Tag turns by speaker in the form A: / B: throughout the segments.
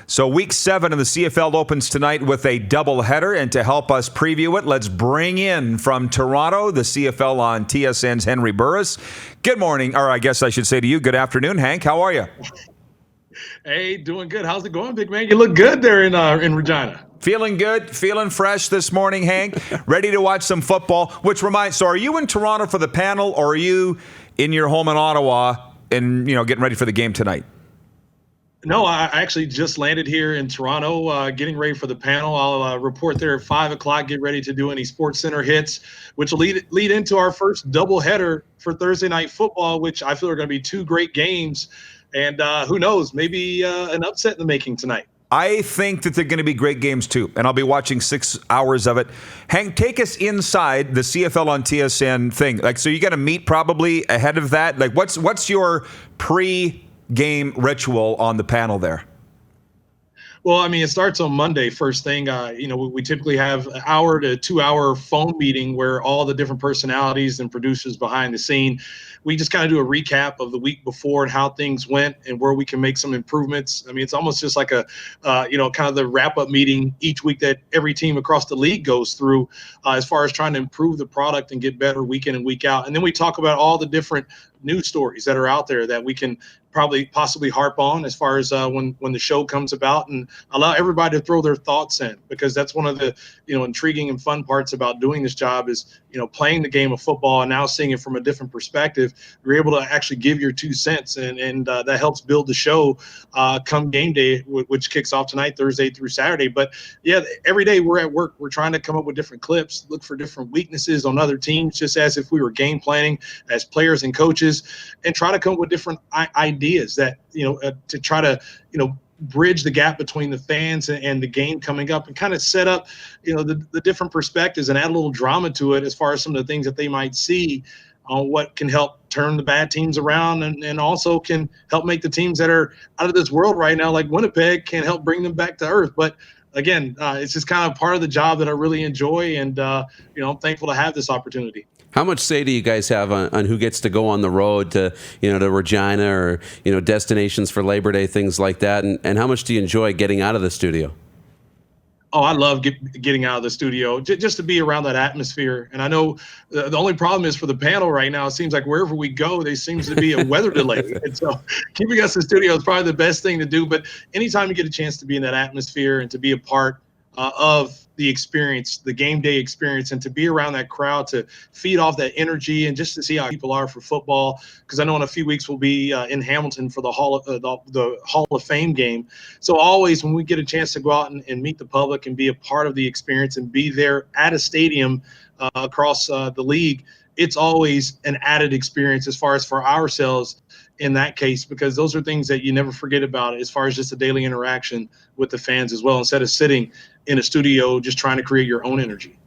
A: So week 7 of the CFL opens tonight with a doubleheader, and to help us preview it, let's bring in from Toronto the CFL on TSN's Henry Burris. Good morning, or I guess I should say to you, good afternoon, Hank. How are you?
B: Hey, doing good. How's it going, big man? You look good there in Regina.
A: Feeling good, feeling fresh this morning, Hank. Ready to watch some football. Which reminds, so are you in Toronto for the panel, or are you in your home in Ottawa and getting ready for the game tonight?
B: No, I actually just landed here in Toronto, getting ready for the panel. I'll report there at 5 o'clock, get ready to do any Sports Center hits, which will lead into our first doubleheader for Thursday Night Football, which I feel are going to be 2 great games. And who knows, maybe an upset in the making tonight.
A: I think that they're going to be great games too, and I'll be watching 6 hours of it. Hank, take us inside the CFL on TSN thing. So you got to meet probably ahead of that. What's your pre-game ritual on the panel there?
B: Well, I mean, it starts on Monday, first thing. We typically have an hour to 2 hour phone meeting where all the different personalities and producers behind the scene, we just kind of do a recap of the week before and how things went and where we can make some improvements. I mean, it's almost just like a, kind of the wrap-up meeting each week that every team across the league goes through as far as trying to improve the product and get better week in and week out. And then we talk about all the different news stories that are out there that we can possibly harp on as far as when the show comes about, and allow everybody to throw their thoughts in, because that's one of the intriguing and fun parts about doing this job is playing the game of football and now seeing it from a different perspective. You're able to actually give your 2 cents, and that helps build the show come game day, which kicks off tonight, Thursday through Saturday. But yeah, every day we're at work, we're trying to come up with different clips, look for different weaknesses on other teams, just as if we were game planning as players and coaches, and try to come up with different ideas that to try to bridge the gap between the fans and the game coming up, and kind of set up the different perspectives and add a little drama to it as far as some of the things that they might see on what can help turn the bad teams around, and also can help make the teams that are out of this world right now, like Winnipeg, can help bring them back to earth. But again, it's just kind of part of the job that I really enjoy, and I'm thankful to have this opportunity.
C: How much say do you guys have on who gets to go on the road to, to Regina, or, destinations for Labor Day, things like that? And how much do you enjoy getting out of the studio?
B: Oh, I love getting out of the studio just to be around that atmosphere. And I know the only problem is for the panel right now, it seems like wherever we go, there seems to be a weather delay. And so keeping us in the studio is probably the best thing to do. But anytime you get a chance to be in that atmosphere and to be a part of the experience, the game day experience, and to be around that crowd, to feed off that energy, and just to see how people are for football. Because I know in a few weeks we'll be in Hamilton for the Hall of Fame game. So always when we get a chance to go out and meet the public and be a part of the experience and be there at a stadium across the league, it's always an added experience as far as for ourselves in that case, because those are things that you never forget about as far as just a daily interaction with the fans as well, instead of sitting in a studio just trying to create your own energy.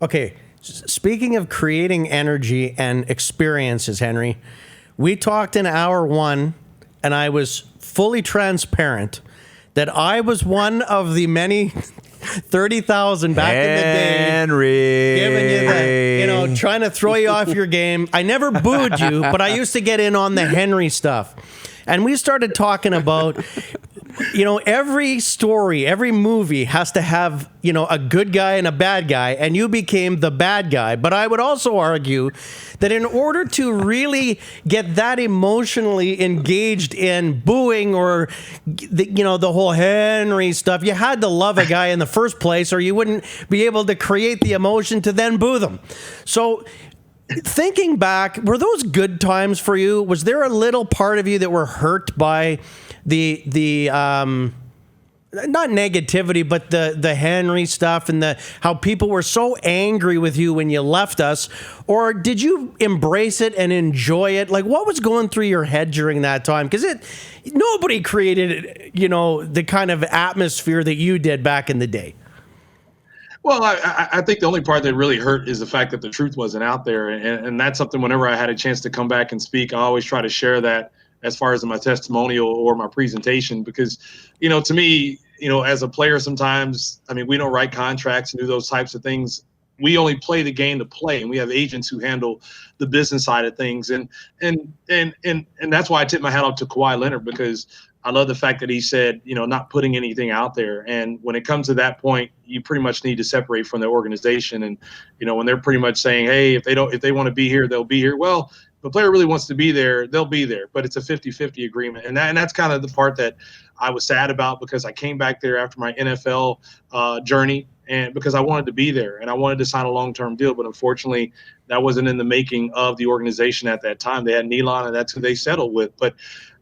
D: Okay, speaking of creating energy and experiences, Henry, we talked in hour 1, and I was fully transparent that I was one of the many 30,000 back in the day,
A: Henry,
D: giving you that, trying to throw you off your game. I never booed you, but I used to get in on the Henry stuff. And we started talking about, every story, every movie has to have, a good guy and a bad guy, and you became the bad guy. But I would also argue that in order to really get that emotionally engaged in booing or, the whole Henry stuff, you had to love a guy in the first place, or you wouldn't be able to create the emotion to then boo them. So thinking back, were those good times for you? Was there a little part of you that were hurt by the not negativity, but the Henry stuff and how people were so angry with you when you left us? Or did you embrace it and enjoy it? Like, what was going through your head during that time? Because nobody created, the kind of atmosphere that you did back in the day.
B: Well, I think the only part that really hurt is the fact that the truth wasn't out there. And that's something whenever I had a chance to come back and speak, I always try to share that as far as my testimonial or my presentation, because, to me, as a player, sometimes, we don't write contracts and do those types of things, we only play the game to play, and we have agents who handle the business side of things. And that's why I tip my hat off to Kawhi Leonard, because I love the fact that he said, not putting anything out there. And when it comes to that point, you pretty much need to separate from the organization. And, when they're pretty much saying, hey, if they want to be here, they'll be here. Well, if a player really wants to be there, they'll be there, but it's a 50-50 agreement. And that's kind of the part that I was sad about, because I came back there after my NFL journey, and because I wanted to be there and I wanted to sign a long-term deal. But unfortunately, that wasn't in the making of the organization at that time. They had Nealon, and that's who they settled with. But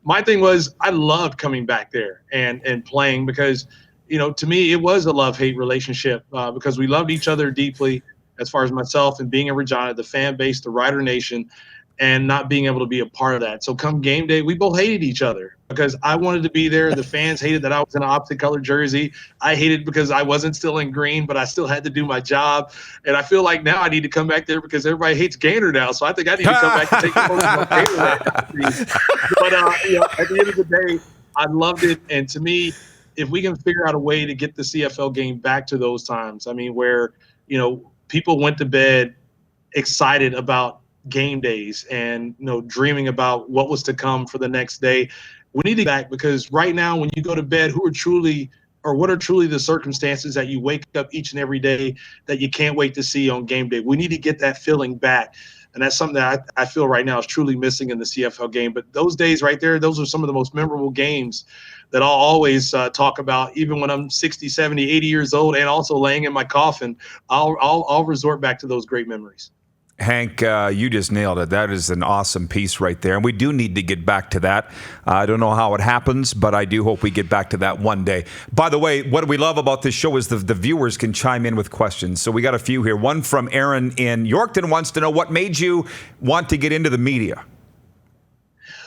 B: my thing was, I loved coming back there and playing, because, to me, it was a love-hate relationship, because we loved each other deeply, as far as myself and being in Regina, the fan base, the Rider Nation, and not being able to be a part of that. So come game day, we both hated each other, because I wanted to be there. The fans hated that I was in an opposite color jersey. I hated because I wasn't still in green, but I still had to do my job. And I feel like now I need to come back there because everybody hates Gator now. So I think I need to come back and take the most of Gator. But at the end of the day, I loved it. And to me, if we can figure out a way to get the CFL game back to those times, where, people went to bed excited about game days and, dreaming about what was to come for the next day. We need to get back, because right now when you go to bed, what are truly the circumstances that you wake up each and every day that you can't wait to see on game day? We need to get that feeling back. And that's something that I feel right now is truly missing in the CFL game. But those days right there, those are some of the most memorable games that I'll always talk about, even when I'm 60, 70, 80 years old and also laying in my coffin. I'll resort back to those great memories.
A: Hank, you just nailed it. That is an awesome piece right there. And we do need to get back to that. I don't know how it happens, but I do hope we get back to that one day. By the way, what we love about this show is the viewers can chime in with questions. So we got a few here. One from Aaron in Yorkton wants to know, what made you want to get into the media?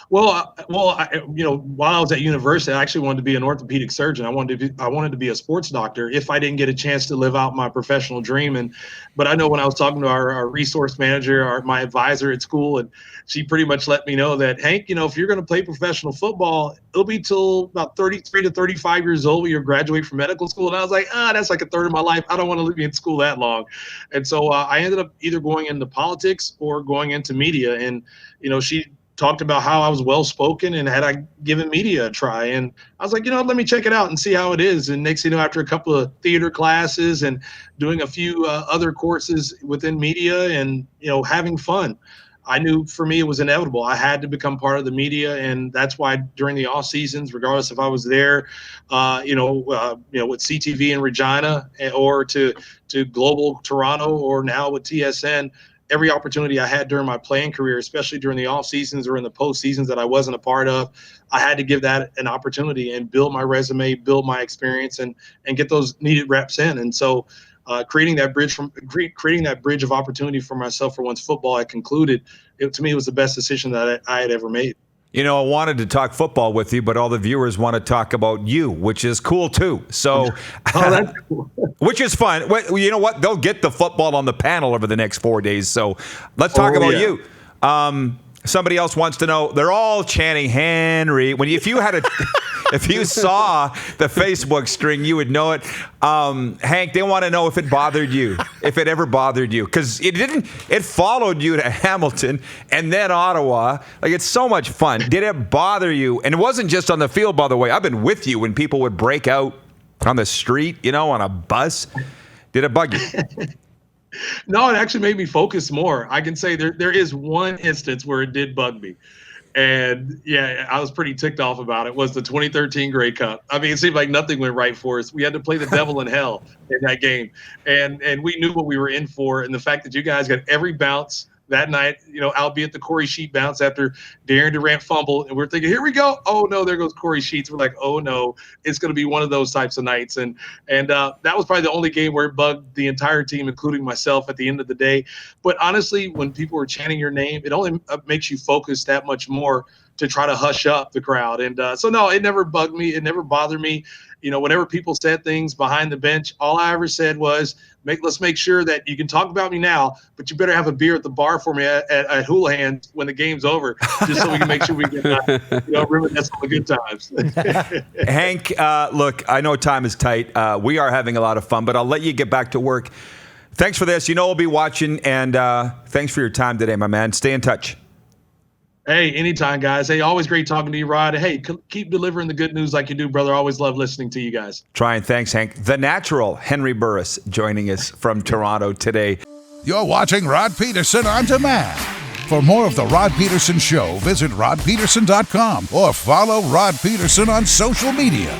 B: Well, while I was at university, I actually wanted to be an orthopedic surgeon. I wanted to be a sports doctor if I didn't get a chance to live out my professional dream. But I know when I was talking to our resource manager, my advisor at school, and she pretty much let me know that, Hank, if you're going to play professional football, it'll be till about 33 to 35 years old when you graduate from medical school. And I was like, that's like a third of my life. I don't want to be in school that long. And so I ended up either going into politics or going into media. And, she talked about how I was well-spoken and had I given media a try. And I was like, let me check it out and see how it is. And next thing you know, after a couple of theater classes and doing a few other courses within media and, having fun, I knew for me it was inevitable. I had to become part of the media. And that's why during the off seasons, regardless if I was there, with CTV in Regina or to Global Toronto or now with TSN, every opportunity I had during my playing career, especially during the off seasons or in the post seasons that I wasn't a part of, I had to give that an opportunity and build my resume, build my experience, and get those needed reps in. And so, creating that bridge of opportunity for myself for once football had concluded, to me, it was the best decision that I had ever made.
A: I wanted to talk football with you, but all the viewers want to talk about you, which is cool too. So,
B: that's cool.
A: Which is fun. Well, you know what? They'll get the football on the panel over the next 4 days. So let's talk about you. Somebody else wants to know. They're all chanting Henry. If you saw the Facebook string, you would know it. Hank, they want to know if it bothered you, if it ever bothered you, because it didn't. It followed you to Hamilton and then Ottawa. Like, it's so much fun. Did it bother you? And it wasn't just on the field, by the way. I've been with you when people would break out on the street, on a bus. Did it bug you?
B: No, it actually made me focus more. I can say there is one instance where it did bug me. And yeah, I was pretty ticked off about it. Was the 2013 Grey Cup. It seemed like nothing went right for us. We had to play the devil in hell in that game. And we knew what we were in for. And the fact that you guys got every bounce that night, albeit the Corey Sheet bounce after Darren Durant fumbled, and we're thinking, here we go. Oh no, there goes Corey Sheets. We're like, oh no, it's going to be one of those types of nights. And that was probably the only game where it bugged the entire team, including myself at the end of the day. But honestly, when people were chanting your name, it only makes you focus that much more to try to hush up the crowd. And so no, it never bugged me. It never bothered me. Whenever people said things behind the bench, all I ever said was, let's make sure that you can talk about me now, but you better have a beer at the bar for me at Houlihan's when the game's over, just so we can make sure we can reminisce on the good times.
A: Hank, look, I know time is tight. We are having a lot of fun, but I'll let you get back to work. Thanks for this. We'll be watching, and thanks for your time today, my man. Stay in touch.
B: Hey, anytime, guys. Hey, always great talking to you, Rod. Hey, keep delivering the good news like you do, brother. Always love listening to you guys.
A: Trying. Thanks, Hank. The natural Henry Burris joining us from Toronto today.
E: You're watching Rod Pedersen On Demand. For more of The Rod Pedersen Show, visit rodpedersen.com or follow Rod Pedersen on social media.